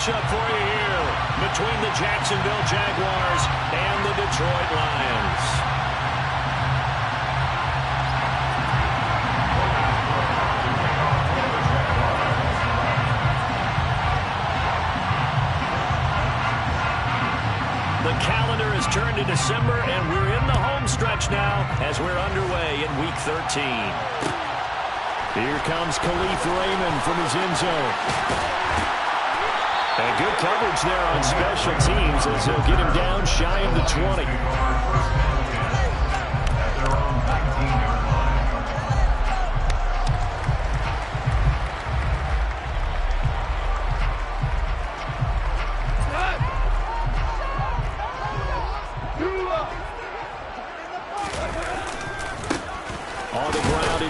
matchup for you here between the Jacksonville Jaguars and the Detroit Lions. The calendar has turned to December, and we're in the home stretch now as we're underway in Week 13. Here comes Khalif Raymond from his end zone. And good coverage there on special teams as he'll get him down shy of the 20.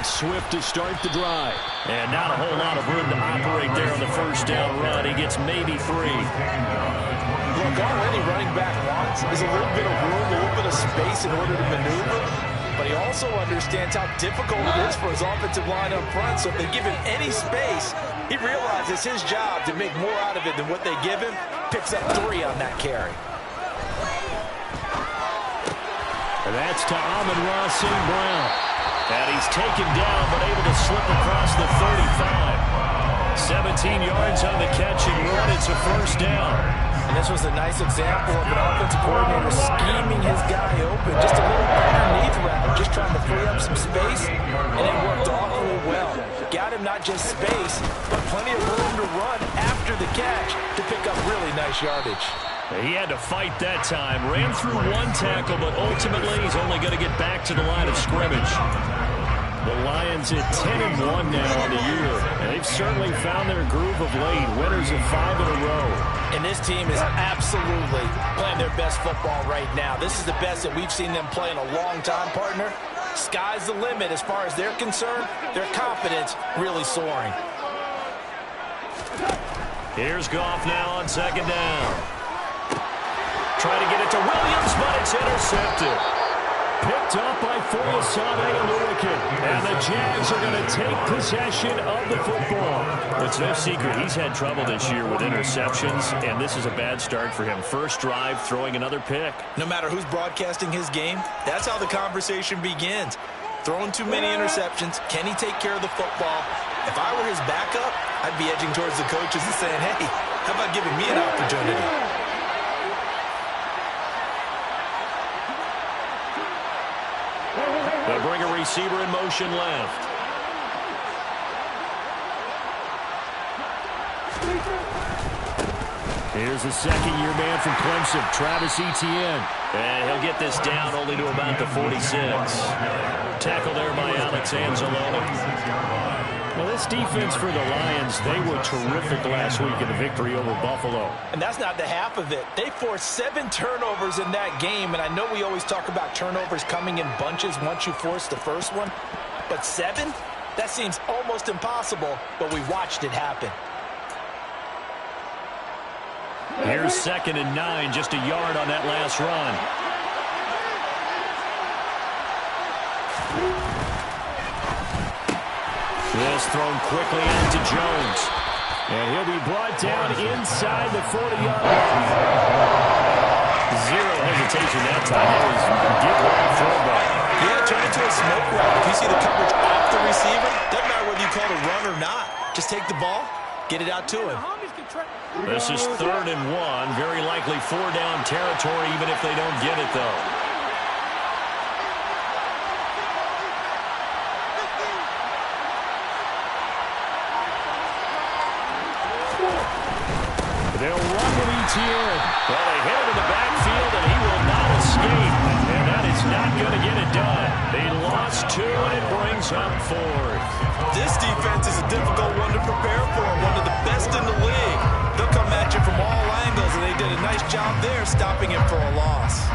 Swift to start the drive. And not a whole lot of room to operate there on the first down run. He gets maybe 3. Look, all any running back wants is a little bit of room, a little bit of space in order to maneuver. But he also understands how difficult it is for his offensive line up front. So if they give him any space, he realizes his job to make more out of it than what they give him. Picks up 3 on that carry. And that's to Amon-Ra St. Brown. And he's taken down, but able to slip across the 35. 17 yards on the catch and run. It's a first down. And this was a nice example of an offensive coordinator scheming his guy open. Just a little underneath route, just trying to free up some space, and it worked awfully well. Got him not just space, but plenty of room to run after the catch to pick up really nice yardage. He had to fight that time. Ran through 1 tackle, but ultimately he's only going to get back to the line of scrimmage. The Lions at 10-1 now on the year. And they've certainly found their groove of late. Winners of 5 in a row. And this team is absolutely playing their best football right now. This is the best that we've seen them play in a long time, partner. Sky's the limit as far as they're concerned. Their confidence really soaring. Here's Goff now on second down. Trying to get it to Williams, but it's intercepted. Picked up by Foyesade Oluwakin. And the Jags are going to take possession of the football. It's no secret he's had trouble this year with interceptions, and this is a bad start for him. First drive, throwing another pick. No matter who's broadcasting his game, that's how the conversation begins. Throwing too many interceptions, can he take care of the football? If I were his backup, I'd be edging towards the coaches and saying, hey, how about giving me an opportunity? They'll bring a receiver in motion left. Here's the second-year man from Clemson, Travis Etienne. And he'll get this down only to about the 46. Tackle there by Alex Anzalone. Well, this defense for the Lions, they were terrific last week in the victory over Buffalo. And that's not the half of it. They forced 7 turnovers in that game, and I know we always talk about turnovers coming in bunches once you force the first one, but 7? That seems almost impossible, but we watched it happen. Here's 2nd and 9, just a yard on that last run. This thrown quickly out to Jones. And he'll be brought down inside the 40-yard line. Zero hesitation that time. That was get right throwback. Yeah, turn it to a smoke route. If you see the coverage off the receiver, doesn't matter whether you call it a run or not. Just take the ball, get it out to him. This is 3rd and 1. Very likely 4-down territory, even if they don't get it, though. They'll run with Etienne. Well, they hit him in the backfield, and he will not escape. And that is not going to get it done. They lost 2, and it brings up 4th. This defense is a difficult one to prepare for. One of the best in the league. They'll come at you from all angles, and they did a nice job there stopping him for a loss.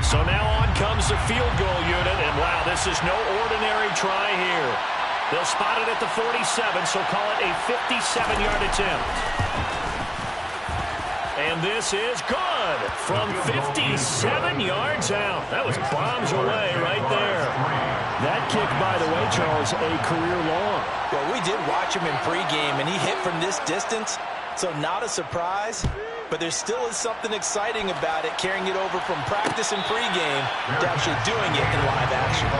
So now on comes the field goal unit, and wow, this is no ordinary try here. They'll spot it at the 47, so call it a 57-yard attempt. And this is good from 57 yards out. That was bombs away right there. That kick, by the way, Charles, a career long. Well, we did watch him in pregame, and he hit from this distance, so not a surprise. But there still is something exciting about it, carrying it over from practice and pregame to actually doing it in live action.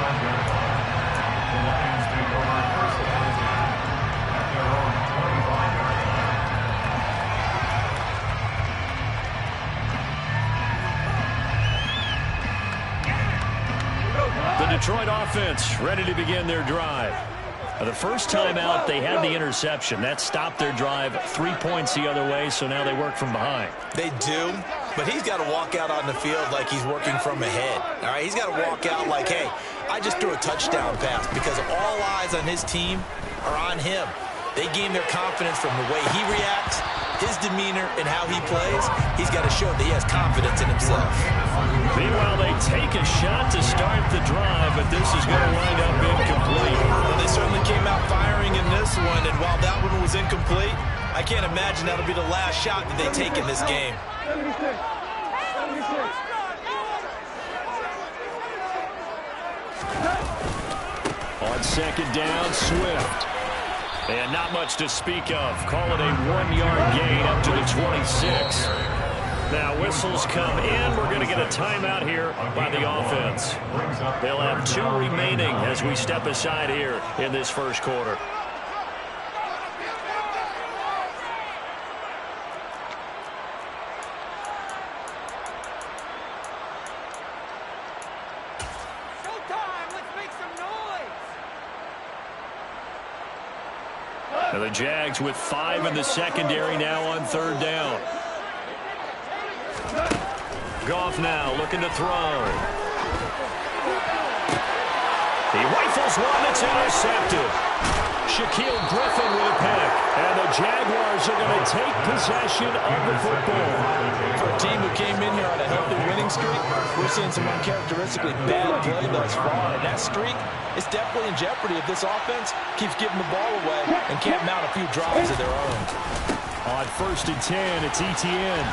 The Detroit offense ready to begin their drive. The first time out, they had the interception. That stopped their drive 3 points the other way, so now they work from behind. They do, but he's got to walk out on the field like he's working from ahead. All right, he's got to walk out like, hey, I just threw a touchdown pass because all eyes on his team are on him. They gain their confidence from the way he reacts, his demeanor, and how he plays. He's got to show that he has confidence in himself. Meanwhile, they take a shot to start the drive, but this is going to wind up incomplete. Well, they certainly came out firing in this one, and while that one was incomplete, I can't imagine that'll be the last shot that they take in this game. On second down, Swift. And not much to speak of. Call it a 1-yard gain up to the 26. Now whistles come in. We're going to get a timeout here by the offense. They'll have 2 remaining as we step aside here in this first quarter. Now the Jags with 5 in the secondary now on third down. Goff now looking to throw. He rifles one that's intercepted. Shaquille Griffin with a pick. And the Jaguars are going to take possession of the football. For a team who came in here on a healthy winning streak, we're seeing some uncharacteristically bad play thus far. And that streak is definitely in jeopardy if this offense keeps giving the ball away and can't mount a few drives of their own. On 1st and 10, it's Etienne.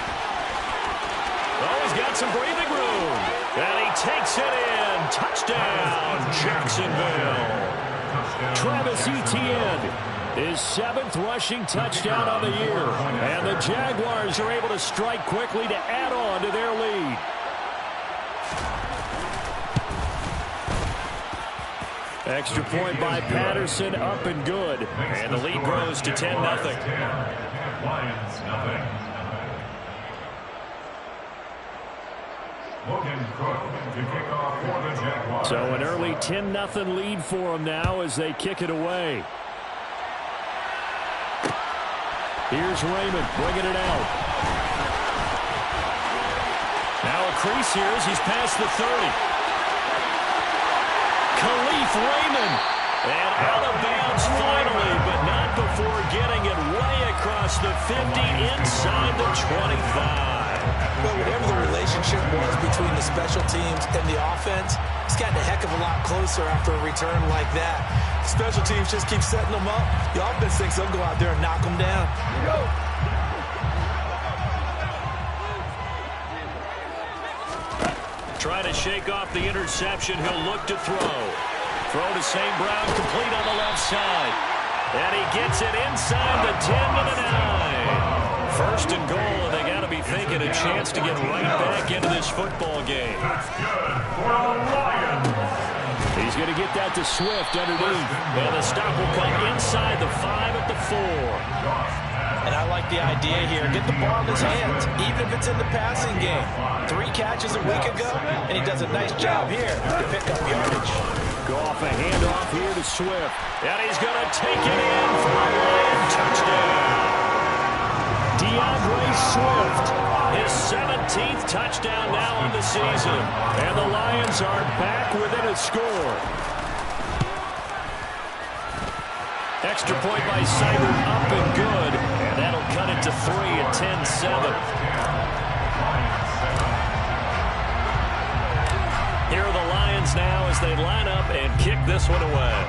Oh, he's got some breathing room. And he takes it in. Touchdown, Jacksonville. Travis Etienne, his 7th rushing touchdown on the year. And the Jaguars are able to strike quickly to add on to their lead. Extra point by Patterson, up and good. And the lead grows to 10-0. Lions, nothing. To kick off for the Jaguars. So an early 10-0 lead for them now as they kick it away. Here's Raymond bringing it out. Now a crease here as he's past the 30. Khalif Raymond. And out of bounds finally, but not before getting it way across the 50 inside the 25. But whatever the relationship was between the special teams and the offense, it's gotten a heck of a lot closer after a return like that. Special teams just keep setting them up. The offense thinks they'll go out there and knock them down. Trying to shake off the interception. He'll look to throw. Throw to St. Brown, complete on the left side. And he gets it inside the 10 to the 9. First and goal, and they got to be thinking a chance to get right back into this football game. That's good for the Lions. He's going to get that to Swift underneath. And the stop will come inside the 5 at the 4. And I like the idea here. Get the ball in his hands, even if it's in the passing game. 3 catches a week ago, and he does a nice job here to pick up yardage. Go off a handoff here to Swift. And he's going to take it in for a Lion touchdown. DeAndre Swift, his 17th touchdown now on the season. And the Lions are back within a score. Extra point by Seibert, up and good. And that'll cut it to 3 at 10-7. Here are the Lions now as they line up and kick this one away.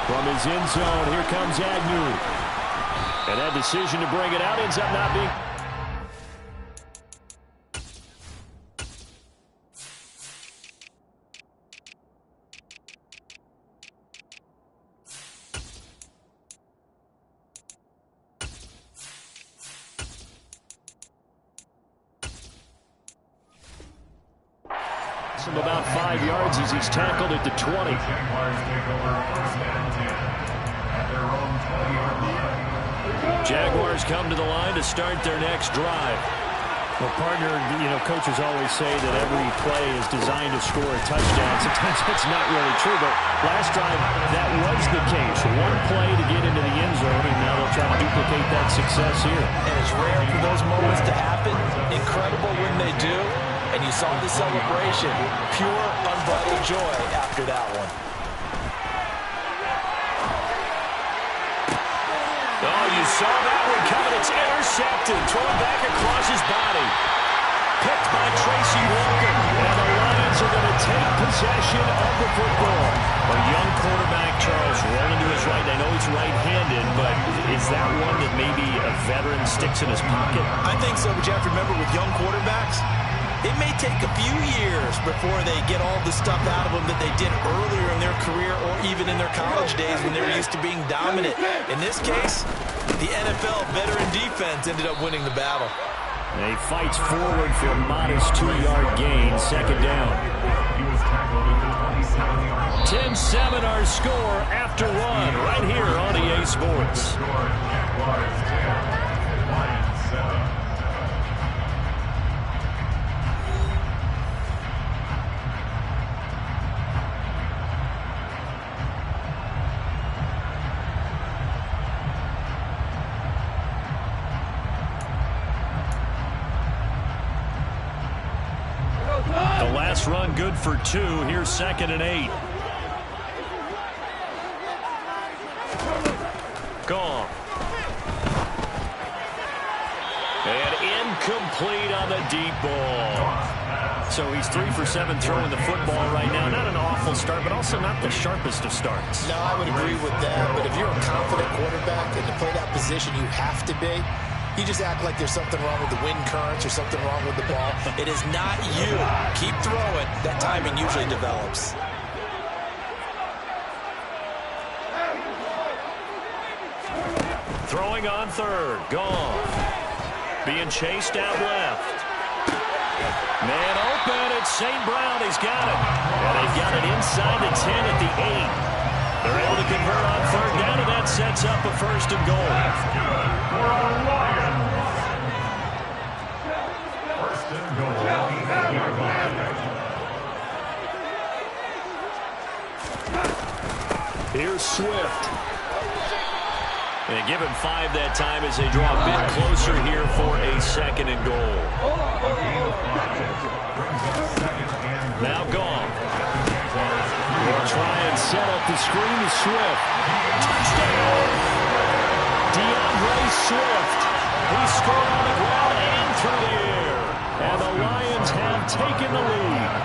From his end zone, here comes Agnew. And that decision to bring it out ends up not being... Some about 5 yards as he's tackled at the 20. Jaguars take over first and 10 at their own 20-yard line. Jaguars come to the line to start their next drive. Well, partner, coaches always say that every play is designed to score a touchdown. Sometimes that's not really true, but last drive, that was the case. One play to get into the end zone, and now they'll try to duplicate that success here. And it's rare for those moments to happen. Incredible when they do. And you saw the celebration. Pure, unbridled joy after that one. Oh, you saw that one coming. It's intercepted. Thrown back across his body. Picked by Tracy Walker. And the Lions are going to take possession of the football. A young quarterback, Charles, rolling to his right. I know he's right-handed, but is that one that maybe a veteran sticks in his pocket? I think so, but you have to remember with young quarterbacks, it may take a few years before they get all the stuff out of them that they did earlier in their career or even in their college days when they were used to being dominant. In this case, the NFL veteran defense ended up winning the battle. And he fights forward for a modest 2-yard gain, second down. He was tackled at the 27-yard line. 10-7 our score after one right here on EA Sports. Score, Jaguars 10, Lions 7. The last run good for 2. Here's 2nd and 8. Gone. And incomplete on the deep ball. So he's 3 for 7 throwing the football right now. Not an awful start, but also not the sharpest of starts. No, I would agree with that. But if you're a confident quarterback and to play that position, you have to be. You just act like there's something wrong with the wind currents or something wrong with the ball. It is not you. Keep throwing. That timing usually develops. Throwing on 3rd. Gone. Being chased out left. Man open. It's St. Brown. He's got it. And they've got it inside the 10 at the 8. They're able to convert on 3rd down, and that sets up a 1st and goal. That's good for the Lions. 1st and goal at the 8-yard line. Here's Swift. And give him 5 that time as they draw a bit closer here for a 2nd and goal. Now gone. They'll try and set up the screen to Swift. Touchdown! DeAndre Swift. He scored on the ground and through the air. And the Lions have taken the lead.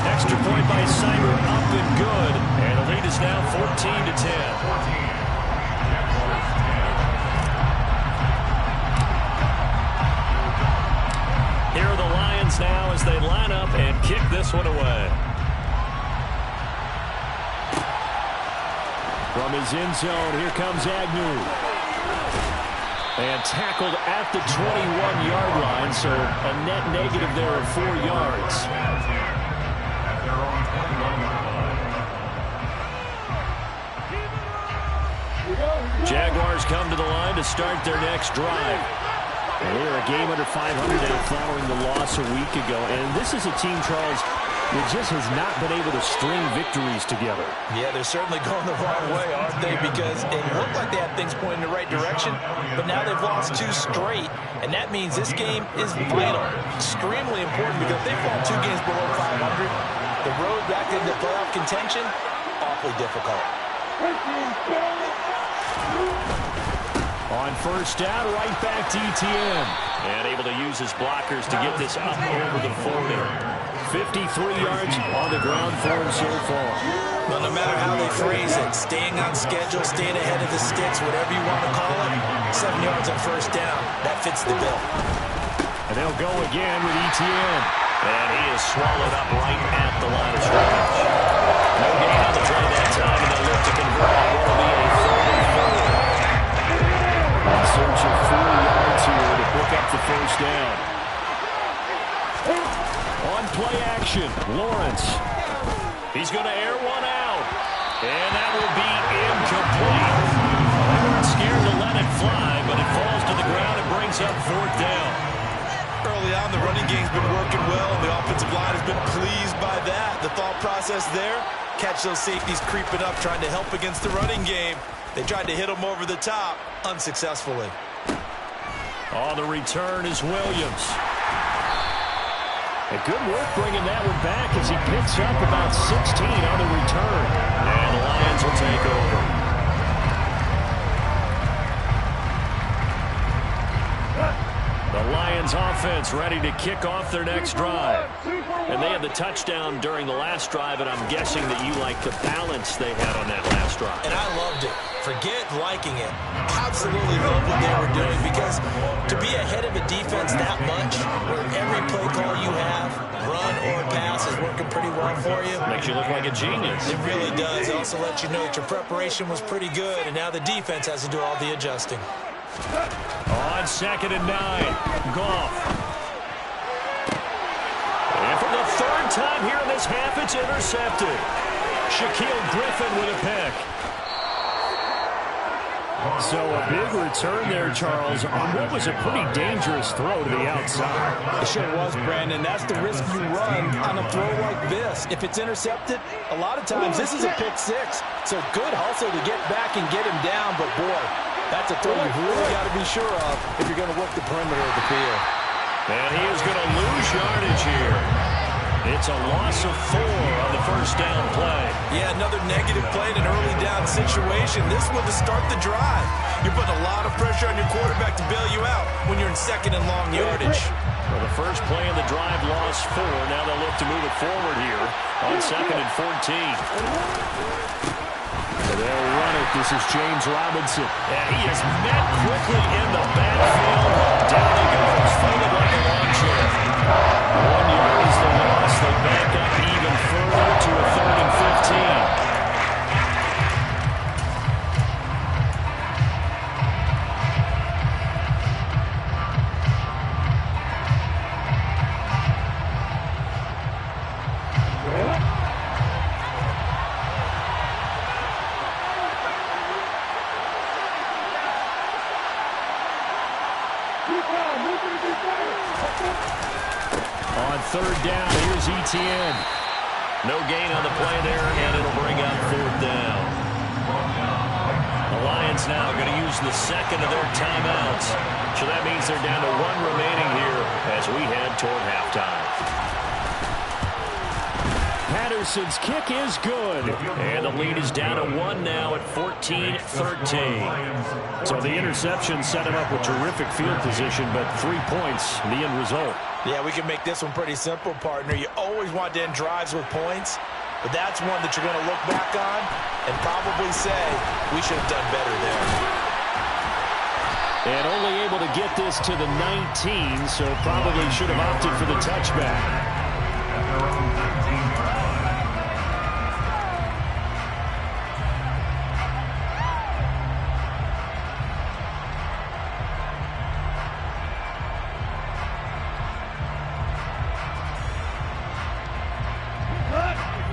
Extra point by Simon, up and good. And the lead is now 14-10. Here are the Lions now as they line up and kick this one away. From his end zone, here comes Agnew. And tackled at the 21-yard line, so a net negative there of 4 yards. Jaguars come to the line to start their next drive. They're a game under 500 now following the loss a week ago. And this is a team, Charles, that just has not been able to string victories together. Yeah, they're certainly going the wrong way, aren't they? Because it looked like they had things pointing in the right direction, but now they've lost 2 straight. And that means this game is vital, extremely important, because if they fall 2 games below 500, the road back into playoff contention, awfully difficult. On 1st down, right back to ETN. And able to use his blockers to get this up over the 40. 53 yards on the ground for him so far. Well, no matter how they phrase it, staying on schedule, staying ahead of the sticks, whatever you want to call it, 7 yards on first down, that fits the bill. And they'll go again with ETN. And he is swallowed up right at the line of scrimmage. No gain on the play that time, and they'll look to convert on what will be a 3rd and 4. In search of 4 yards here to pick up the first down. On play action, Lawrence. He's going to air one out. And that will be incomplete. They weren't scared to let it fly, but it falls to the ground and brings up 4th down. Early on, the running game's been working well, and the offensive line has been pleased by that. The thought process there, catch those safeties creeping up, trying to help against the running game. They tried to hit them over the top, unsuccessfully. On the return is Williams. A good work bringing that one back as he picks up about 16 on the return. And the Lions will take over. The Lions offense ready to kick off their next drive. And they had the touchdown during the last drive, and I'm guessing that you like the balance they had on that last drive. And I loved it. Forget liking it. Absolutely loved what they were doing, because to be ahead of a defense that much, where every play call you have, run or pass, is working pretty well for you. Makes you look like a genius. It really does. It also lets you know that your preparation was pretty good, and now the defense has to do all the adjusting. On 2nd and 9, Goff. And for the 3rd time here in this half, it's intercepted. Shaquille Griffin with a pick. So a big return there, Charles, on what was a pretty dangerous throw to the outside. It sure was, Brandon. That's the risk you run on a throw like this. If it's intercepted, a lot of times this is a pick 6. So good hustle to get back and get him down, but boy, that's a throw you've really got to be sure of if you're going to work the perimeter of the field. And he is going to lose yardage here. It's a loss of 4 on the first down play. Yeah, another negative play in an early down situation. This one to start the drive. You're putting a lot of pressure on your quarterback to bail you out when you're in 2nd and long yardage. Well, the first play in the drive lost 4. Now they'll look to move it forward here on 2nd and 14. They'll run it. This is James Robinson. And he is met quickly in the backfield. Down he goes, folded like a lawn chair. 1 yard is the loss. They back up even further to a 3rd and 15. On 3rd down, here's ETN. No gain on the play there, and it'll bring up 4th down. The Lions now going to use the 2nd of their timeouts. So that means they're down to 1 remaining here as we head toward halftime. Patterson's kick is good. And the lead is down to 1 now at 14-13. So the interception set him up with terrific field position, but 3 points, the end result. Yeah, we can make this one pretty simple, partner. You always want to end drives with points, but that's one that you're going to look back on and probably say, we should have done better there. And only able to get this to the 19, so probably should have opted for the touchback. At their own 19-5.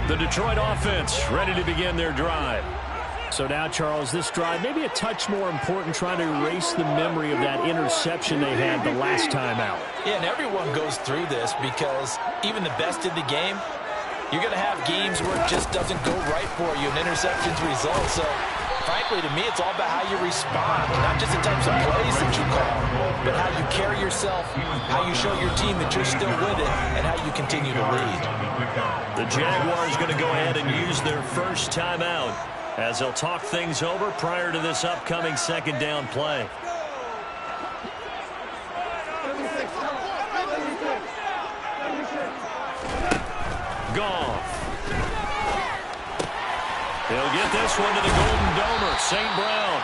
The Detroit offense ready to begin their drive. So now, Charles, this drive maybe a touch more important, trying to erase the memory of that interception they had the last time out. Yeah, and everyone goes through this because even the best in the game, you're going to have games where it just doesn't go right for you, and interceptions result. So, frankly, to me, it's all about how you respond, not just the types of plays that you call, but how you carry yourself, how you show your team that you're still with it, and how you continue to lead. The Jaguars going to go ahead and use their first timeout as they'll talk things over prior to this upcoming 2nd down play. Goff. He'll get this one to the Golden Domer, St. Brown.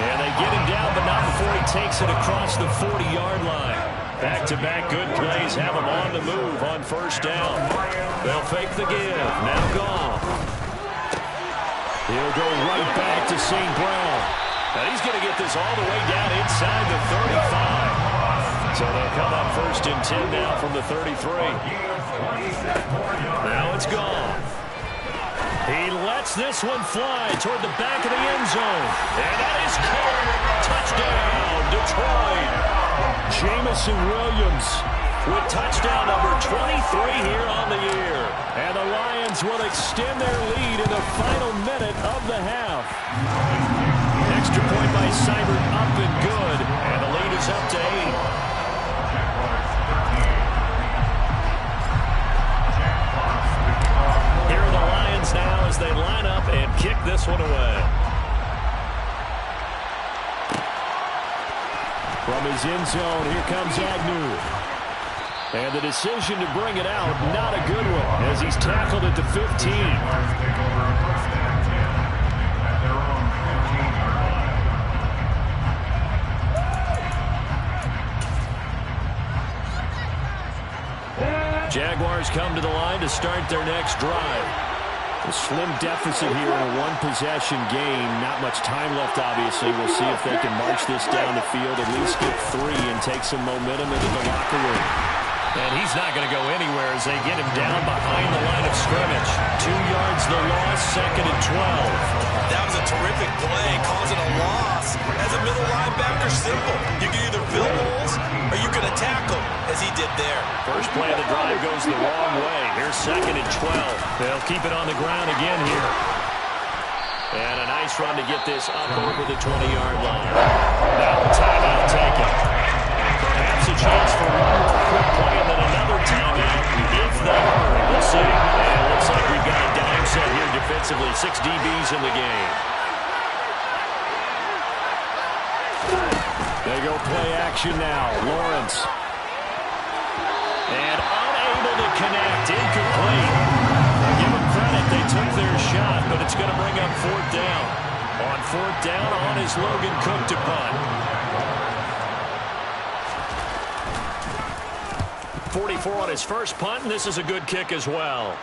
And they get him down, but not before he takes it across the 40-yard line. Back-to-back good plays have him on the move on first down. They'll fake the give. Now gone. He'll go right back to St. Brown. And he's going to get this all the way down inside the 35. So they'll come up first and 10 now from the 33. Now it's gone. He lets this one fly toward the back of the end zone. And that is caught. Touchdown, Detroit. Jamison Williams with touchdown number 23 here on the year. And the Lions will extend their lead in the final minute of the half. Extra point by Seibert up and good. And the lead is up to 8. Now as they line up and kick this one away. From his end zone, here comes Agnew. And the decision to bring it out, not a good one, as he's tackled at the 15. Jaguars come to the line to start their next drive. A slim deficit here in a one-possession game. Not much time left, obviously. We'll see if they can march this down the field, at least get 3, and take some momentum into the locker room. And he's not going to go anywhere as they get him down behind the line of scrimmage. 2 yards the loss, second and 12. That was a terrific play, causing a loss. As a middle linebacker, simple. You can either fill holes or you can attack them, as he did there. First play of the drive goes the wrong way. Here's second and 12. They'll keep it on the ground again here. And a nice run to get this up over the 20-yard line. Now the timeout taken. Perhaps a chance for one more quick play and then another timeout, if they hurry. We'll see. And it looks like we've got a dime set here defensively. 6 DBs in the game. They go play action now. Lawrence. And unable to connect. Incomplete. Give them credit. They took their shot, but it's going to bring up 4th down. On 4th down, on is Logan Cook to punt. 44 on his first punt, and this is a good kick as well.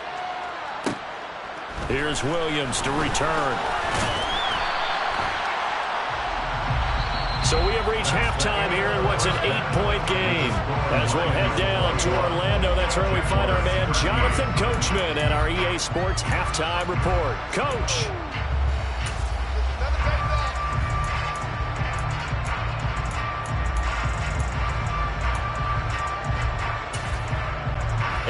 Here's Williams to return. So we have reached halftime here in what's an 8-point game. As we'll head down to Orlando, that's where we find our man Jonathan Coachman at our EA Sports Halftime Report. Coach.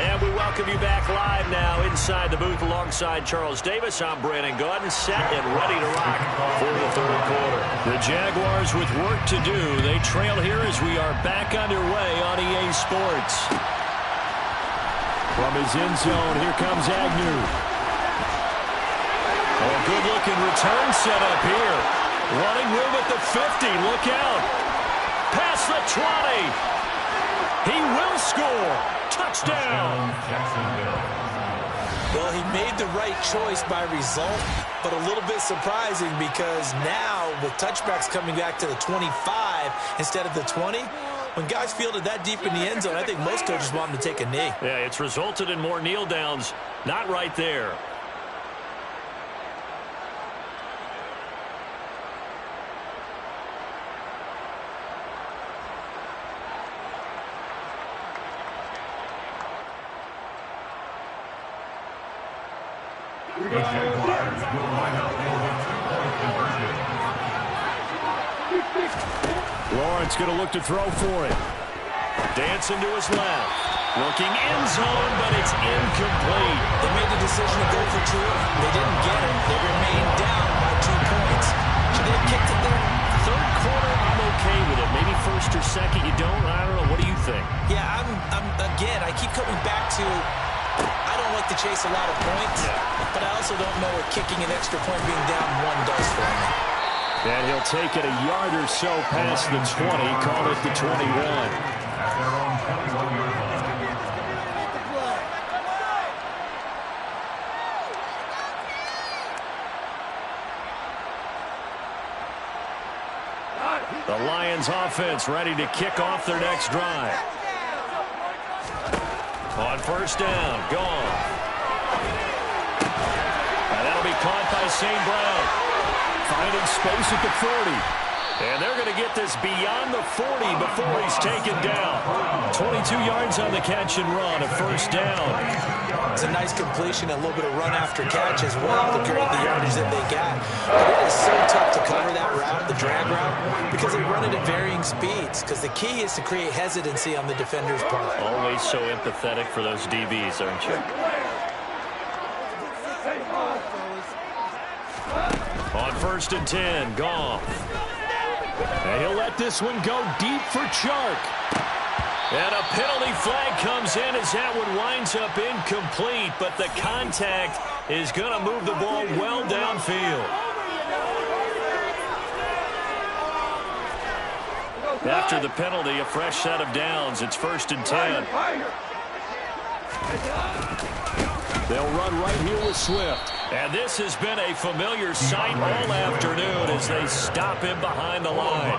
And we welcome you back live now inside the booth alongside Charles Davis. I'm Brandon Gordon, set and ready to rock for the third quarter. The Jaguars with work to do. They trail here as we are back underway on EA Sports. From his end zone, here comes Agnew. A good-looking return set up here. Running room at the 50. Look out. Past the 20. He will score. Touchdown. Well, he made the right choice by result, but a little bit surprising because now with touchbacks coming back to the 25 instead of the 20, when guys fielded that deep in the end zone, I think most coaches want them to take a knee. Yeah, it's resulted in more kneel downs. Not right there. The Jaguars will line up for the two-point conversion. Lawrence going to look to throw for it. Dancing to his left. Looking end zone, but it's incomplete. They made the decision to go for 2. They didn't get it. They remained down by 2 points. Should they have kicked it there? Third quarter, I'm okay with it. Maybe first or second, you don't. I don't know. What do you think? Yeah, again, I keep coming back to I don't like to chase a lot of points, but I also don't know what kicking an extra point being down 1 does for me. And he'll take it a yard or so past the 20, call it the 21. At their own 21-yard line. Ravens offense ready to kick off their next drive. On first down, gone. And that'll be caught by St. Brown. Finding space at the 40. And they're going to get this beyond the 40 before he's taken down. 22 yards on the catch and run, a first down. It's a nice completion, a little bit of run after catch as well to create the yardage that they got. But it is so tough to cover that route, the drag route, because they run it at varying speeds. Because the key is to create hesitancy on the defender's part. Always so empathetic for those DBs, aren't you? On first and 10, Goff. And he'll let this one go deep for Chark. And a penalty flag comes in as that one winds up incomplete, but the contact is going to move the ball well downfield. After the penalty, a fresh set of downs. It's first and 10. They'll run right here with Swift. And this has been a familiar sight all afternoon as they stop him behind the line.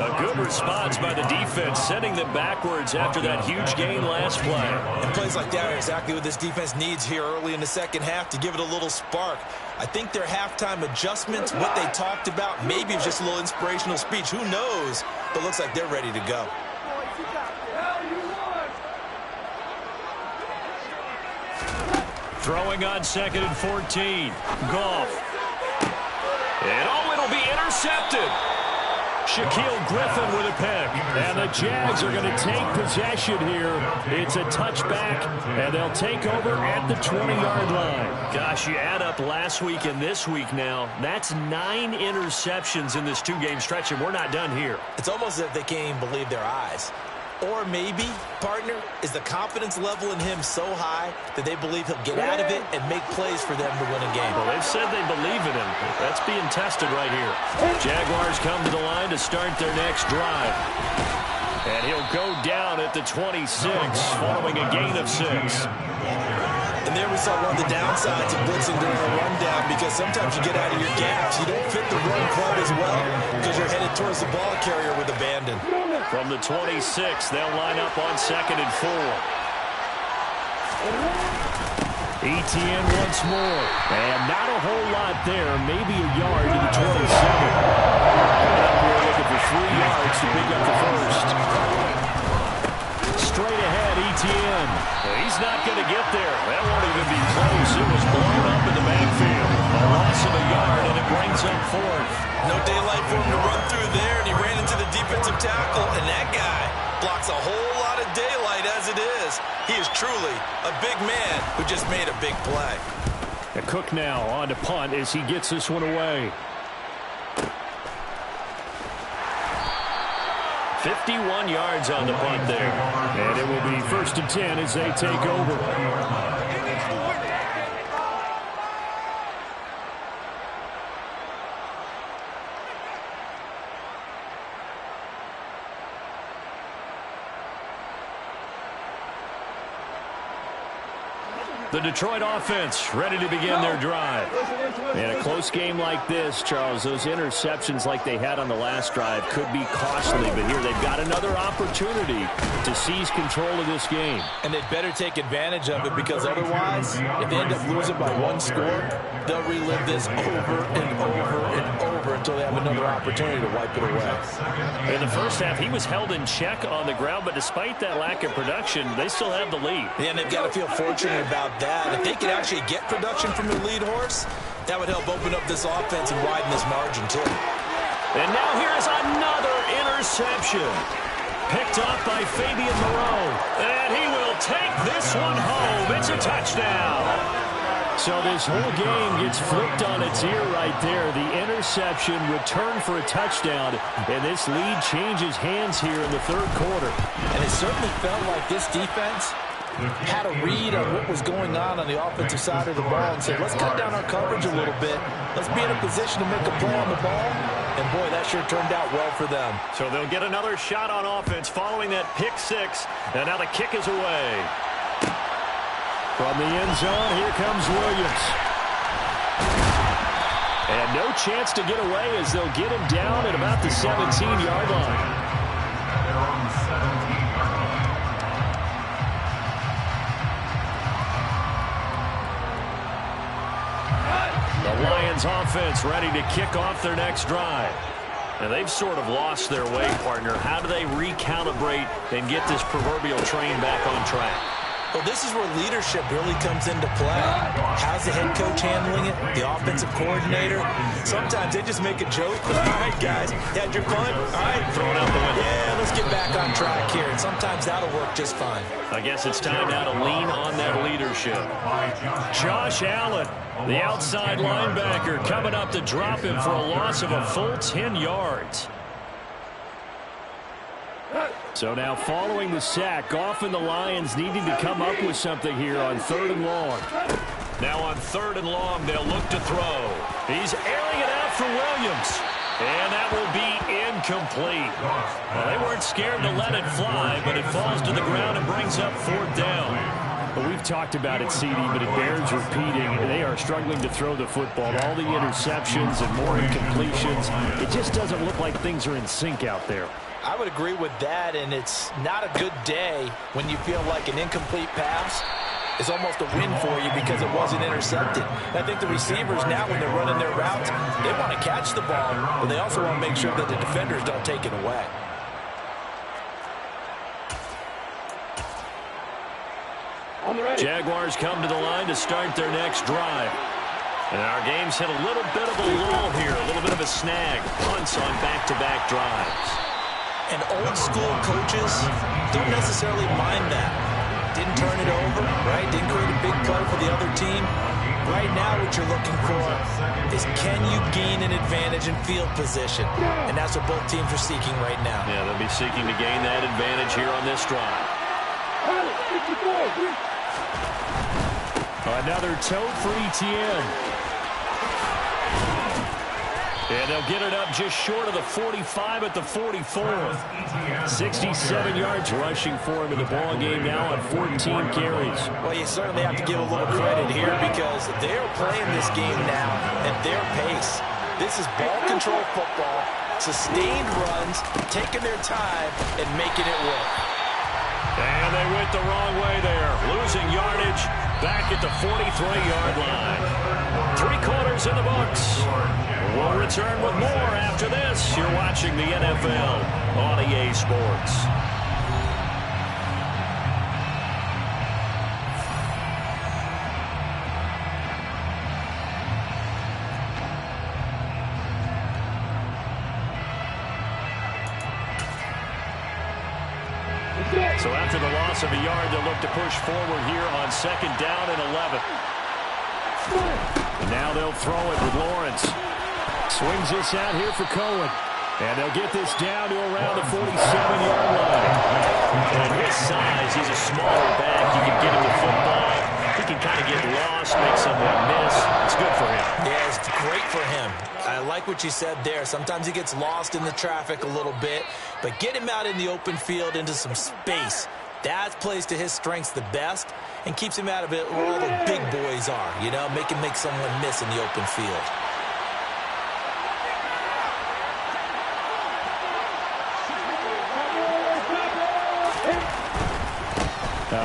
A good response by the defense, sending them backwards after that huge gain last play. And plays like that are exactly what this defense needs here early in the second half to give it a little spark. I think their halftime adjustments, what they talked about, maybe it was just a little inspirational speech. Who knows? But looks like they're ready to go. Throwing on second and 14. Goff. And it'll be intercepted. Shaquille Griffin with a pick. And the Jags are going to take possession here. It's a touchback, and they'll take over at the 20-yard line. Gosh, you add up last week and this week now. That's 9 interceptions in this 2-game stretch, and we're not done here. It's almost as if they can't even believe their eyes. Or maybe, partner, is the confidence level in him so high that they believe he'll get out of it and make plays for them to win a game. Well, they've said they believe in him. That's being tested right here. Jaguars come to the line to start their next drive. And he'll go down at the 26 following a gain of 6. And there we saw one of the downsides of blitzing during a rundown, because sometimes you get out of your gaps. You don't fit the run quite as well because you're headed towards the ball carrier with abandon. From the 26, they'll line up on second and 4. ETN once more. And not a whole lot there. Maybe a yard to the 27. We're looking for 3 yards to pick up the first. Straight ahead, ETN. He's not going to get there. That won't even be close. It was blown up in the backfield. A loss of a yard, and it brings up 4th. No daylight for him to run through there, and he ran into the defensive tackle, and that guy blocks a whole lot of daylight as it is. He is truly a big man who just made a big play. And Cook now on to punt as he gets this one away. 51 yards on the punt there. And it will be first and 10 as they take over. The Detroit offense ready to begin their drive. In a close game like this, Charles, those interceptions like they had on the last drive could be costly. But here they've got another opportunity to seize control of this game. And they'd better take advantage of it, because otherwise, if they end up losing by 1 score, they'll relive this over and over and over until they have another opportunity to wipe it away. In the first half, he was held in check on the ground, but despite that lack of production, they still have the lead. Yeah, and they've got to feel fortunate about that. If they could actually get production from their lead horse, that would help open up this offense and widen this margin too. And now here is another interception. Picked off by Fabian Moreau. And he will take this one home. It's a touchdown. So this whole game gets flipped on its ear right there. The interception, return for a touchdown, and this lead changes hands here in the third quarter. And it certainly felt like this defense had a read on what was going on the offensive side of the ball and said, let's cut down our coverage a little bit. Let's be in a position to make a play on the ball. And, boy, that sure turned out well for them. So they'll get another shot on offense following that pick 6. And now the kick is away. From the end zone, here comes Williams. And no chance to get away as they'll get him down at about the 17-yard line. They're on the 17-yard line. The Lions offense ready to kick off their next drive. And they've sort of lost their way, partner. How do they recalibrate and get this proverbial train back on track? Well, this is where leadership really comes into play. How's the head coach handling it? The offensive coordinator? Sometimes they just make a joke. All right, guys, had your fun? All right, Throw it out the window. yeah, let's get back on track here. And sometimes that'll work just fine. I guess it's time now to lean on that leadership. Josh Allen, the outside linebacker, coming up to drop him for a loss of a full 10 yards. So now following the sack, often the Lions needing to come up with something here on 3rd and long. Now on 3rd and long, they'll look to throw. He's airing it out for Williams. And that will be incomplete. Well, they weren't scared to let it fly, but it falls to the ground and brings up 4th down. But we've talked about it, CD, but it bears repeating. They are struggling to throw the football. All the interceptions and more incompletions. It just doesn't look like things are in sync out there. I would agree with that, and it's not a good day when you feel like an incomplete pass is almost a win for you because it wasn't intercepted. And I think the receivers now, when they're running their routes, they want to catch the ball, but they also want to make sure that the defenders don't take it away. Jaguars come to the line to start their next drive. And our game's hit a little bit of a lull here, a little bit of a snag. Punts on back-to-back drives. And old-school coaches don't necessarily mind that. Didn't turn it over, right? Didn't create a big play for the other team. Right now what you're looking for is can you gain an advantage in field position? And that's what both teams are seeking right now. Yeah, they'll be seeking to gain that advantage here on this drive. Another toe for ETN. And they'll get it up just short of the 45 at the 44. 67 yards rushing for him in the ball game now on 14 carries. Well, you certainly have to give a little credit here because they're playing this game now at their pace. This is ball control football, sustained runs, taking their time and making it work. And they went the wrong way there, losing yardage back at the 43-yard line. 3 quarters in the books. We'll return with more after this. You're watching the NFL on EA Sports. So after the loss of a yard, they'll look to push forward here on 2nd down and 11. And now they'll throw it with Lawrence. Swings this out here for Cohen. And they'll get this down to around the 47-yard line. At his size, he's a smaller back. You can get him the football. He can kind of get lost, make someone miss. It's good for him. Yeah, it's great for him. I like what you said there. Sometimes he gets lost in the traffic a little bit, but get him out in the open field into some space. That plays to his strengths the best and keeps him out of it where all the big boys are, you know, make someone miss in the open field.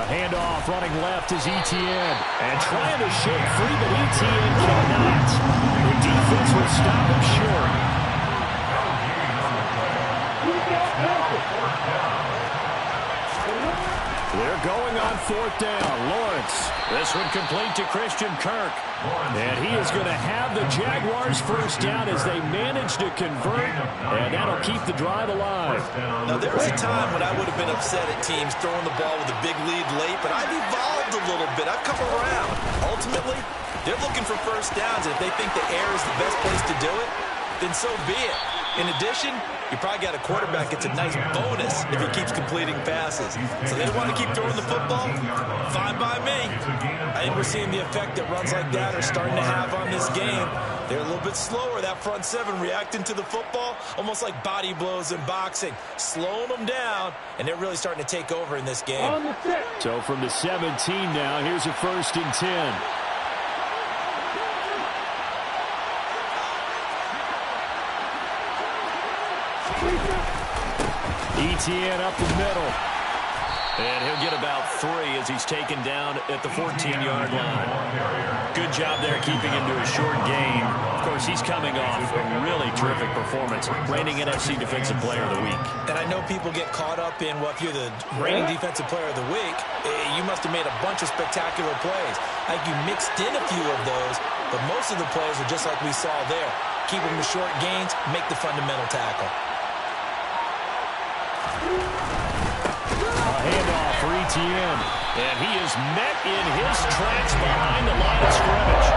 Handoff running left is ETN. And trying to shake free, but ETN cannot. The defense will stop him short. They're going on 4th down. Lawrence. This one complete to Christian Kirk. And he is going to have the Jaguars 1st down as they manage to convert. And that'll keep the drive alive. Now, there was a time when I would have been upset at teams throwing the ball with a big lead late, but I've evolved a little bit. I've come around. Ultimately, they're looking for 1st downs, and if they think the air is the best place to do it, then so be it. In addition, you probably got a quarterback that's a nice bonus if he keeps completing passes. So they want to keep throwing the football? Fine by me. I think we're seeing the effect that runs like that are starting to have on this game. They're a little bit slower, that front 7 reacting to the football, almost like body blows in boxing, slowing them down, and they're really starting to take over in this game. So from the 17 now, here's a 1st and 10. Etienne up the middle. And he'll get about 3 as he's taken down at the 14-yard line. Good job there keeping him to a short gain. Of course, he's coming off a really terrific performance, reigning NFC Defensive Player of the Week. And I know people get caught up in, well, if you're the reigning Defensive Player of the Week, you must have made a bunch of spectacular plays. Like you mixed in a few of those, but most of the plays are just like we saw there. Keep them to short gains, make the fundamental tackle. Handoff for Etienne. And he is met in his tracks behind the line of scrimmage.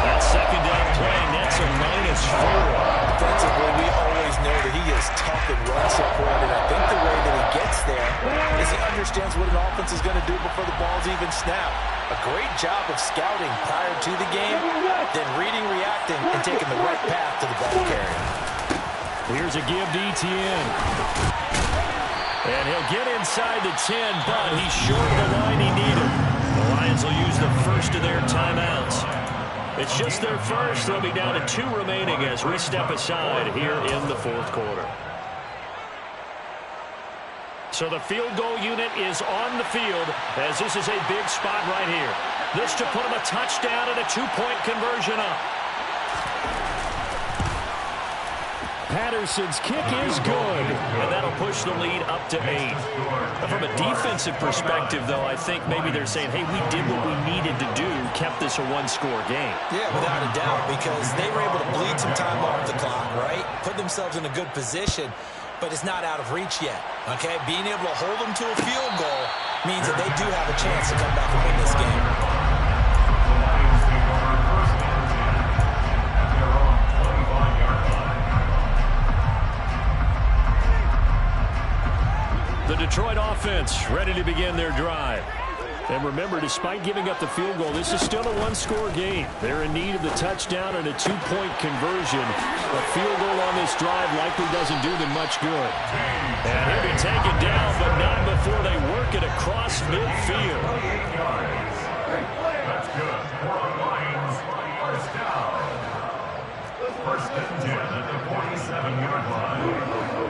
That second down play nets a -4. Defensively, we always know that he is tough and run support, and I think the way that he gets there is he understands what an offense is going to do before the ball's even snapped. A great job of scouting prior to the game, then reading, reacting, and taking the right path to the ball carrier. Here's a give to Etienne. And he'll get inside the 10, but he's short of the line he needed. The Lions will use the first of their timeouts. It's just their first. They'll be down to 2 remaining as we step aside here in the fourth quarter. So the field goal unit is on the field as this is a big spot right here. This to put him a touchdown and a 2-point conversion up. Patterson's kick is good, and that'll push the lead up to 8. From a defensive perspective, though, I think maybe they're saying, hey, we did what we needed to do, kept this a 1-score game. Yeah, without a doubt, because they were able to bleed some time off the clock, right? Put themselves in a good position, but it's not out of reach yet, okay? Being able to hold them to a field goal means that they do have a chance to come back and win this game. The Detroit offense ready to begin their drive. And remember, despite giving up the field goal, this is still a 1-score game. They're in need of the touchdown and a 2-point conversion. A field goal on this drive likely doesn't do them much good. And he'll be taken down, but not before they work it across midfield. That's good. For the Lions, first down. First and 10 at the 47-yard line.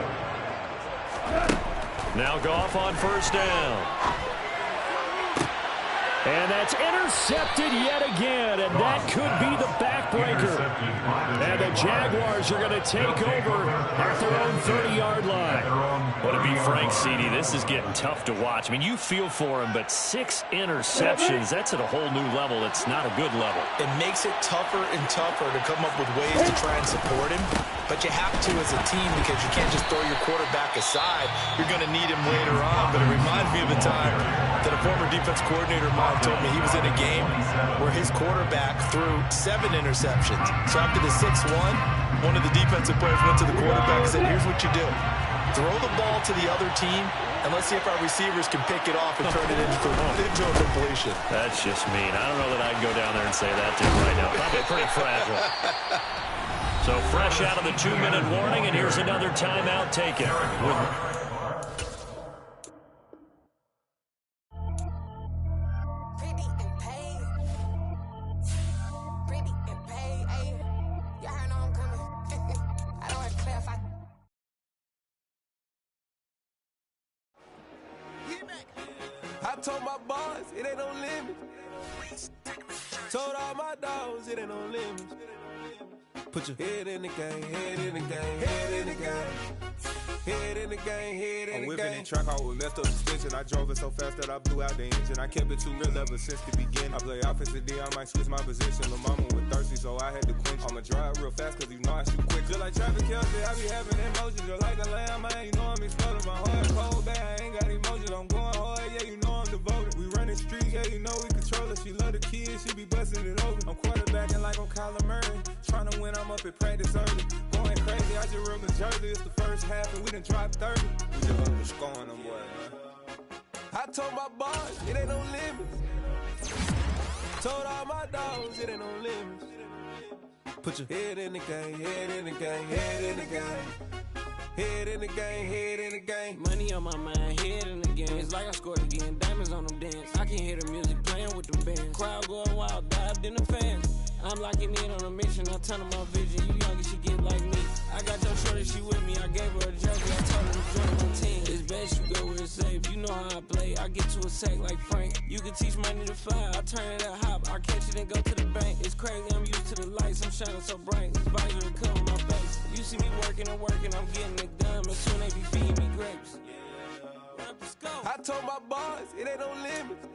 Now Goff on first down. And that's intercepted yet again, and that could be the backbreaker. And the Jaguars are going to take over at their own 30-yard line. Well, to be frank, CD, this is getting tough to watch. I mean, you feel for him, but 6 interceptions, that's at a whole new level. It's not a good level. It makes it tougher and tougher to come up with ways to try and support him. But you have to as a team because you can't just throw your quarterback aside. You're going to need him later on. But it reminds me of a time that a former defense coordinator of mine told me he was in a game where his quarterback threw 7 interceptions. So after the 6-1, one of the defensive players went to the quarterback and said, here's what you do. Throw the ball to the other team, and let's see if our receivers can pick it off and turn it into a completion. That's just mean. I don't know that I can go down there and say that to him right now. Probably pretty fragile. So fresh out of the 2-minute warning, and here's another timeout taken. I told my boys, it ain't no limit. Told all my dogs, it ain't no limit. Put your head in the game, head in the game, head in the game. Head in the game, head in the game. I'm whipping the track out with messed up suspension. I drove it so fast that I blew out the engine. I kept it too real ever since the beginning. I play offensive D, I might switch my position. My mama was thirsty, so I had to quench. I'ma drive real fast, cause you know I shoot quick. Just like traffic counts, I be having emotions. Just like a lamb, I ain't know I'm exploding. My heart cold, bad, I ain't got emotions. I'm going hard, yeah, you know I'm devoted. We running streets, yeah, you know we control it. She love the kids, she be busting it over. I'm quarterbacking like I'm Kyler Murray. Trying to win, I'm up at practice early. Going crazy, I just rub the jersey. It's the first half, and we done dropped 30. We just up and scoring them, boy, man. I told my boys, it ain't no limits. Told all my dogs, it ain't no limits. Put your head in the game, head in the game, head in the game. Head in the game, head in the game. Money on my mind, head in the game. It's like I scored again, diamonds on them dance. I can hear the music playing with the bands. Crowd going wild, dived in the fans. I'm locking in on a mission, I turn on my vision. You young, you should get like me. I got your shorty, she with me. I gave her a jersey, I told her to join my team. It's best you go where it's safe. You know how I play. I get to a sack like Frank. You can teach money to fly. I turn it up hop. I catch it and go to the bank. It's crazy, I'm used to the lights. I'm shining so bright. This visor to cover my face. You see me working and working. I'm getting it done. But soon they be feeding me grapes. I told my boys it ain't no limits.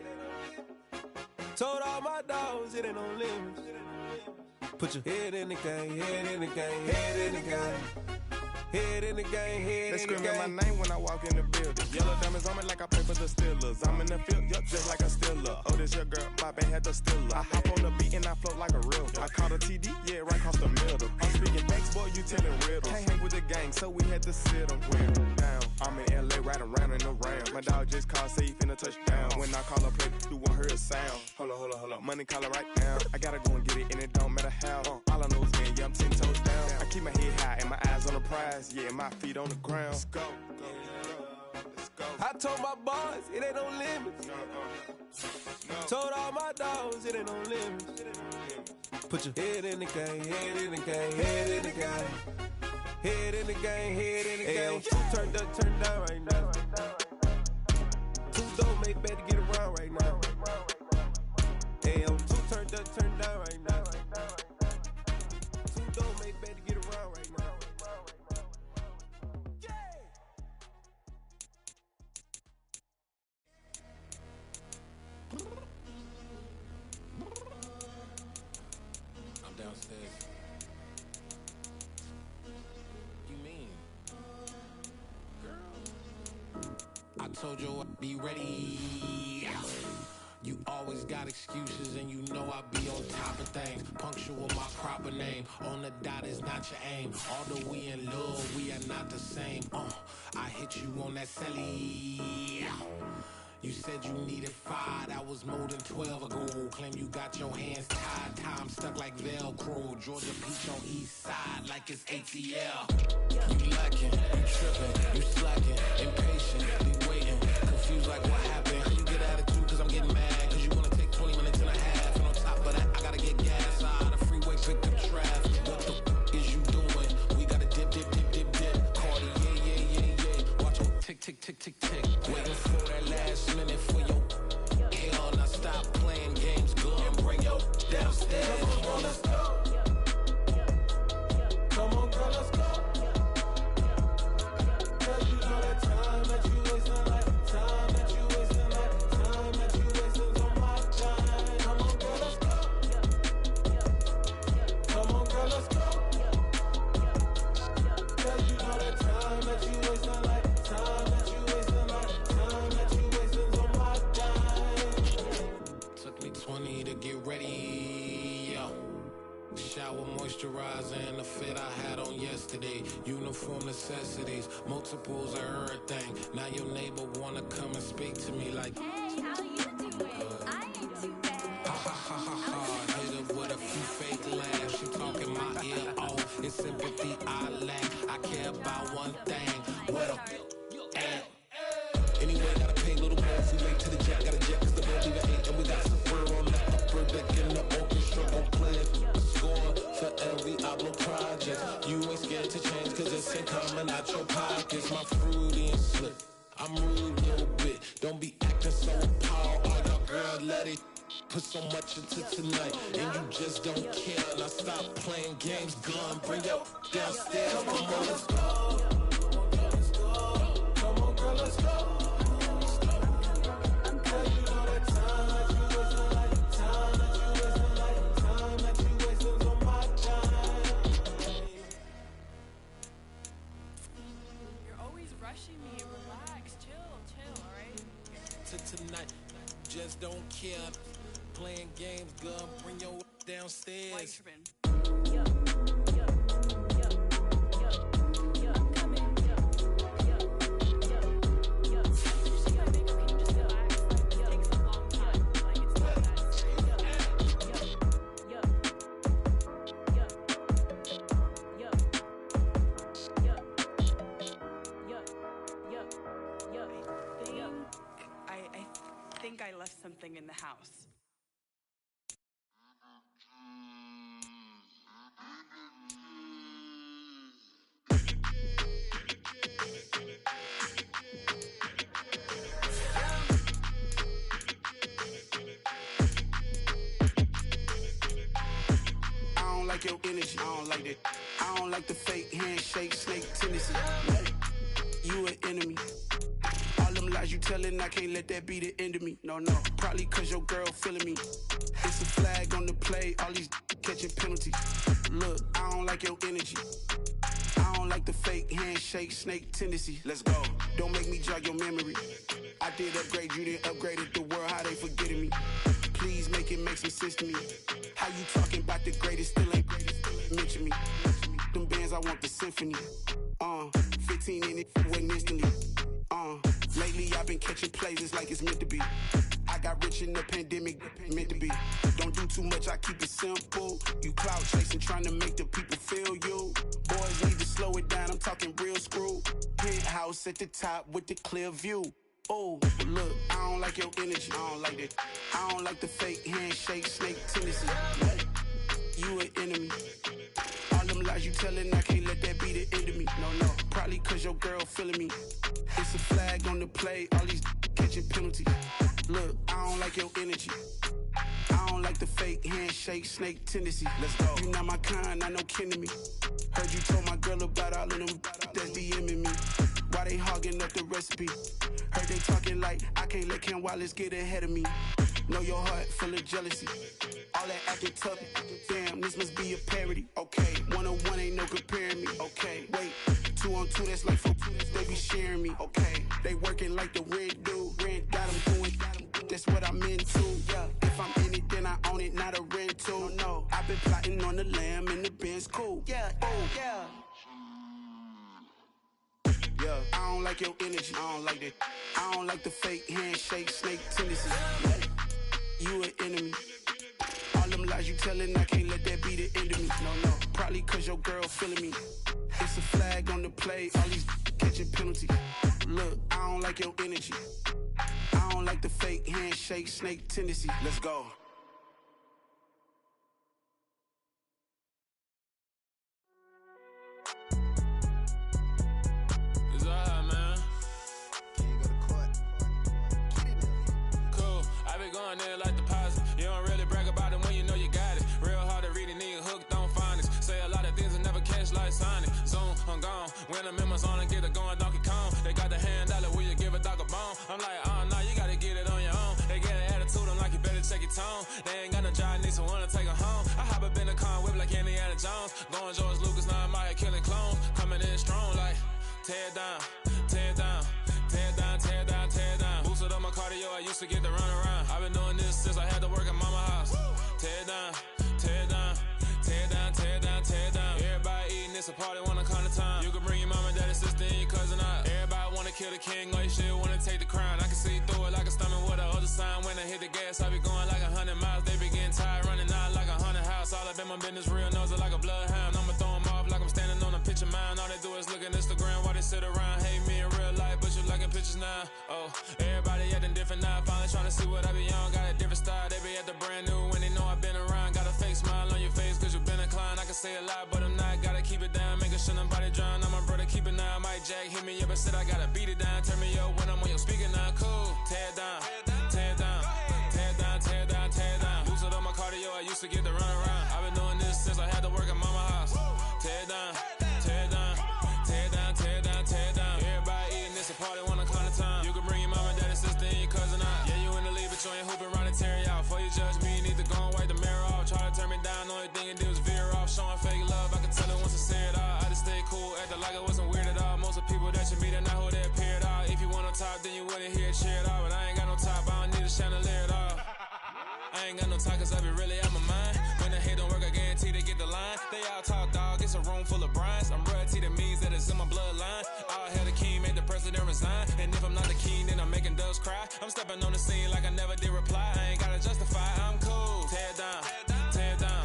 Told all my dogs it ain't no limits. Put your head in the game, head in the game, head in the game. Head in the game, head in the game. They screaming my name when I walk in the building. Yellow diamonds on me like I play for the Steelers. I'm in the field, yup, just like a Steeler. Oh, this your girl, my band had the Steeler. I hop on the beat and I float like a real. I caught a TD, yeah, right across the middle. I'm speaking facts, boy, you telling riddles. Can't hang with the gang, so we had to sit them down. I'm in LA, riding around in the Rams. My dog just called, say he finna touchdown. When I call a play, you won't hear a sound. Hold up, money calling right now. I gotta go and get it, and it don't matter how. All I know is getting, yeah, I'm 10 toes down. I keep my head high and my eyes on the prize. Yeah, my feet on the ground. Let's go. I told my boys it ain't no limits. Told all my dogs it ain't no limits. Put your head in the game, head in the game, head in the game. Head in the game, head in the game. Two turned up, turned down right now. Two dope make better get around right now. Hey, I'm two turned up, turned down right now. Two dope make better get around right now. I'm downstairs. You mean? Girl. I told you I'd be ready. You always got excuses and you know I be on top of things. Punctual my proper name. On the dot is not your aim. Although we in love, we are not the same. I hit you on that celly. You said you needed 5, that was more than 12 ago. Claim you got your hands tied, time stuck like Velcro. Georgia Peach on east side like it's ATL. You lacking, you tripping, you slacking, impatient, be waiting, confused like what happened. How you get attitude cause I'm getting mad, cause you wanna take 20 minutes and a half. And on top of that, I gotta get gas out of the freeway, pick up traffic. What the is you doing? We gotta dip. Cardi, yeah. Watch your tick. Waiting for that last minute for your hell. Now stop playing games, go and bring your downstairs. Come on, let's go. Come on, girl, let's go. Cause you know that time that you wasting, like time that you wasting, like time that you wasting on my time. Come on, girl, let's go. Come on, girl, let's go. Cause you know that time that you wasting, like time that you wasting, like time that you wasting on my time. Took me 20 to get ready, yo. Shower, moisturizer, and the fit I had on yesterday. Uniform necessities, multiples of everything. Now your neighbor wanna come and speak to me like, hey, how you doing? I ain't too bad. Hit her with a few fake laughs. She talking my ear off. It's sympathy I lack. I care about one thing. What up? Anyway, gotta pay a little more if we late to the jet. Got a jet cause the road leave at 8. And we got Safari on that upper deck in the orchestra on play. A score for every album project. You ain't scared to change cause it's ain't coming out your pockets. My fruity and slick. I'm rude a little bit. Don't be acting so appalled. All y'all girl, let it put so much into tonight. And you just don't care. Now stop playing games. Gun, bring your downstairs. Come on, let's go. Come on, girl, let's go. Cause you know that time that you wasting, like time that you wasting, like time that you wasting on my time. You're always rushing me. Relax, chill, alright? To tonight, just don't care. Playing games, gun, bring your downstairs. Why you tripping? I think I left something in the house. energy. I don't like that. I don't like the fake handshake, snake tendency. You an enemy. All them lies you telling, I can't let that be the end of me. No, probably cause your girl feeling me. It's a flag on the play, all these catching penalties. Look, I don't like your energy. I don't like the fake handshake, snake tendency. Let's go. Don't make me jog your memory. I did upgrade, you didn't upgrade it. The world, how they forgetting me. Please make it make some sense to me. How you talking about the greatest, still ain't mention me. Them bands, I want the symphony. 15 in it, went instantly. Lately I've been catching plays, it's like it's meant to be. I got rich in the pandemic, meant to be. Don't do too much, I keep it simple. You clout chasing, trying to make the people feel you. Boys need to slow it down, I'm talking real screw. Penthouse at the top with the clear view. Oh, look, I don't like your energy, I don't like that. I don't like the fake handshake, snake tendency. You an enemy. All them lies you telling, I can't let that be the end of me. No, probably cause your girl feeling me. It's a flag on the play, all these catching penalties. Look, I don't like your energy. I don't like the fake handshake, snake tendency. Let's go. You not my kind, I know kin to me. Heard you told my girl about all of them that's DMing me. Why they hogging up the recipe? Heard they talking like I can't let Ken Wallace get ahead of me. Know your heart full of jealousy. All that acting tough, damn, this must be a parody. Okay, 1-on-1 ain't no comparing me. Okay, wait, 2-on-2, that's like 4, they be sharing me. Okay, they working like the rent do. Rent got them doing, that's what I'm into. Yeah, if I'm in it, then I own it, not a rental. No, I've been plotting on the lamb and the Benz cool. Yeah, oh, yeah. Yeah, I don't like your energy, I don't like that. I don't like the fake handshake, snake tendency. You an enemy. All them lies you telling, I can't let that be the end of me. No, probably cause your girl feeling me. It's a flag on the play, all these catching penalties. Look, I don't like your energy. I don't like the fake handshake, snake tendency. Let's go. Going there like deposit. You don't really brag about it when you know you got it. Real hard to read a nigga hooked on finance. Say a lot of things and never catch like Sonic. Zone, I'm gone. When I'm in my zone and get it going Donkey Kong. They got the hand dollar, will you give a dog a bone? I'm like, nah, you gotta get it on your own. They get an attitude, I'm like, you better check your tone. They ain't got no job, need someone to take her home. I hop up in the car, whip like Indiana Jones. Going George Lucas, now I'm out here killing clones. Coming in strong like, tear down, tear down. Tear down, tear down, tear down. Boosted up my cardio, I used to get to run around. I've been doing this since I had to work at mama house. Tear down, tear down, tear down, tear down, tear down. Everybody eating, it's a party, wanna come to time. You can bring your mama, daddy, sister, and your cousin out. Everybody wanna kill the king, or you shit wanna take the crown. I can see through it like a stomach with a other sign. When I hit the gas, I be going like 100 miles. They be getting tired, running out like 100 house. All up in my business, real nose like a bloodhound. I'ma throw them off like I'm standing on a picture mound. All they do is look at Instagram while they sit around. Hate me in real life, but you liking pictures now. Oh, everybody acting different now. Finally trying to see what I be on. Got a different style, they be at the brand new when they know I've been around. Got a fake smile on your face cause you been inclined. I can say a lot, but I'm not. Gotta keep it down, make sure nobody drown. I'm my brother, keep it now. Mike Jack hit me up and said I gotta beat it down. Turn me up when I'm on your speaker now. Cool, tear down, tear down, tear down, tear down, tear down. Boosted up my cardio, I used to get to run around. I've been doing this since I had to work at mama house. Tear down, tear down, tear down, tear down, tear down. Everybody eating, it's a party, wanna come to time. You can bring your mama, daddy, sister, and your cousin out. Yeah, you in the lead, but you ain't hooping around and tear out. Before you judge me, you need to go and wipe the mirror off. Try to turn me down, only thing you did was veer off. Showing fake love, I can tell it once I say it all. I just stay cool, acting like it wasn't weird at all. Most of the people that you meet are not who they appear at all. If you want on top, then you wouldn't hear it cheer at all. But I ain't got no top, I don't need a chandelier at all. I ain't got no talk cause I be really out my mind. When the hate don't work, I guarantee they get the line. They all talk dog, it's a room full of brines. I'm royalty, that means that it's in my bloodline. All hell the king, made the president resign. And if I'm not the king, then I'm making doves cry. I'm stepping on the scene like I never did reply. I ain't gotta justify, I'm cool. Tear down, tear down,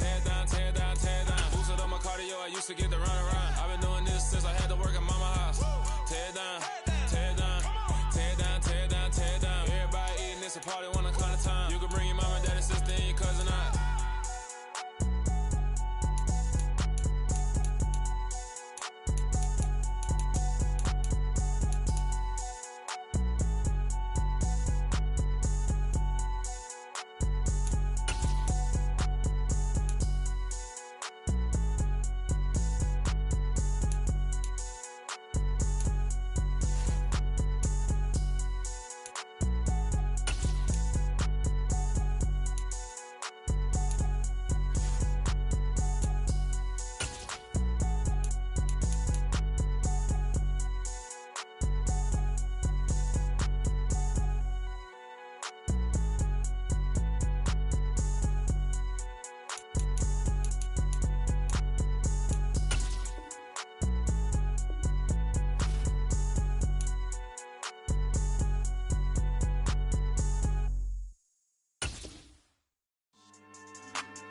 tear down, tear down, tear down. Boosted up my cardio, I used to get to run around. I've been doing this since I had to work at mama house. Tear down, tear down, tear down, tear down, tear down. Everybody eating, it's a party, wanna come to time. You can bring your mama, daddy, sister, and your cousin out.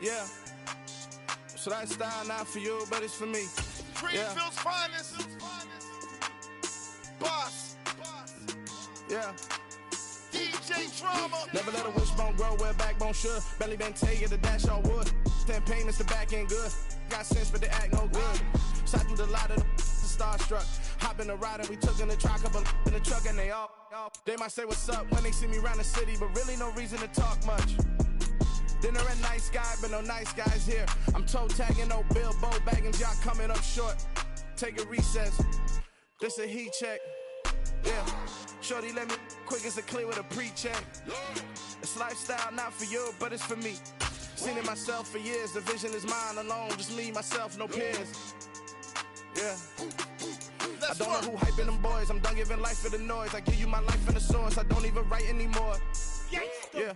Yeah. So that style not for you, but it's for me. Greenfield's finest. Boss. Yeah. DJ Drama. Never let a wishbone grow where a backbone should. Belly been taking the dash all wood. 10 payments, the back ain't good. Got sense, but they act no good. Shot through the lot of the starstruck. Hop in the ride and we took in the truck, couple in the truck and they all. They might say what's up when they see me around the city, but really no reason to talk much. Dinner at nice guy, but no nice guys here. I'm toe tagging, no Bilbo bagging, jock coming up short. Take a recess. This a heat check. Yeah. Shorty let me quick as a clear with a pre-check. It's lifestyle not for you, but it's for me. Seen it myself for years. The vision is mine alone. Just me, myself, no peers. Yeah. I don't know who hyping them boys. I'm done giving life for the noise. I give you my life in the source. I don't even write anymore. Yeah.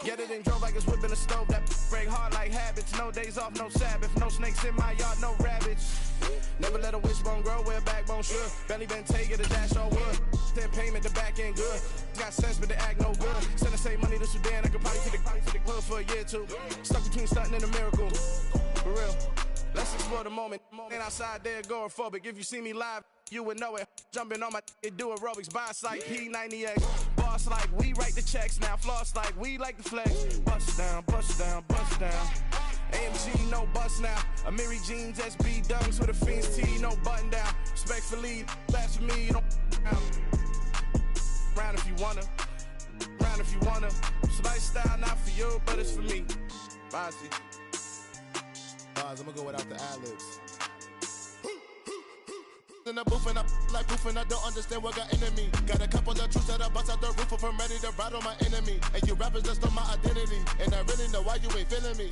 Get it and drove like it's whipping a stove. That break hard like habits. No days off, no Sabbath. No snakes in my yard, no rabbits. Never let a wishbone grow where a backbone should. Belly been taking the dash all wood. 10 payment, the back ain't good. Got sense, but they act no good. Send the same money to Sudan. I could probably take the hood for a year or two. Stuck between stunting and a miracle. For real. Let's explore the moment. Ain't outside there agoraphobic. If you see me live, you would know it. Jumping on my do aerobics. Boss like P90X. Boss like we write the checks now. Floss like we like the flex. Bust down, bust down, bust down. AMG, no bust now. Amiri jeans, SB dunks with a Fiends T, no button down. Respectfully, that's for me, you don't round if you wanna. Round if you wanna. It's lifestyle not for you, but it's for me. Bossy. I'm gonna go without the ad-libs. In the booth and I like proof and I don't understand what got into me. Got a couple of truths that I bust out the roof if I'm ready to ride on my enemy. And you rappers just stole my identity. And I really know why you ain't feeling me.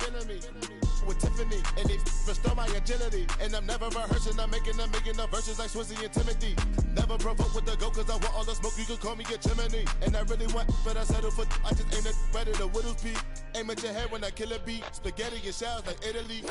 With Tiffany and they restore my agility. And I'm never rehearsing, I'm making a million of verses like Swizzy and Timothy. Never provoke with the go cause I want all the smoke, you can call me a chimney. And I really want, but I settle for I just aim it ready to Whittles Peak. Aim at your head when I kill a beat. Spaghetti and shells like Italy.